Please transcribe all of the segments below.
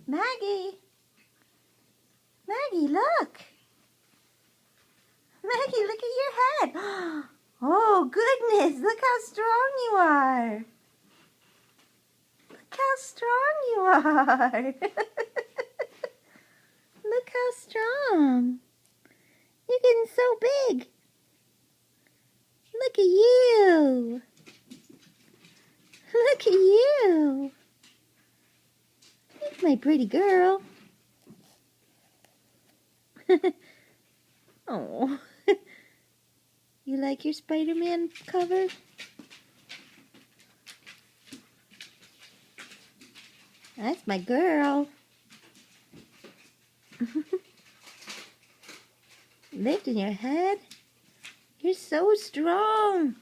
Maggie! Maggie, look! Maggie, look at your head! Oh, goodness! Look how strong you are! Look how strong you are! Look how strong! You're getting so big! Look at you! Look at you! You're my pretty girl. Oh, you like your Spider-Man cover? That's my girl. Lifting your head? You're so strong.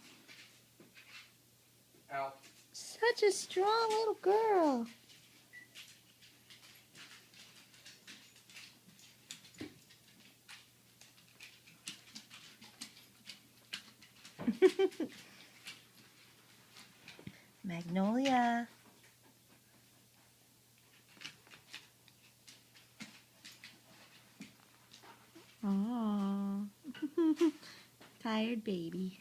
Ow. Such a strong little girl. Magnolia. Oh, tired baby.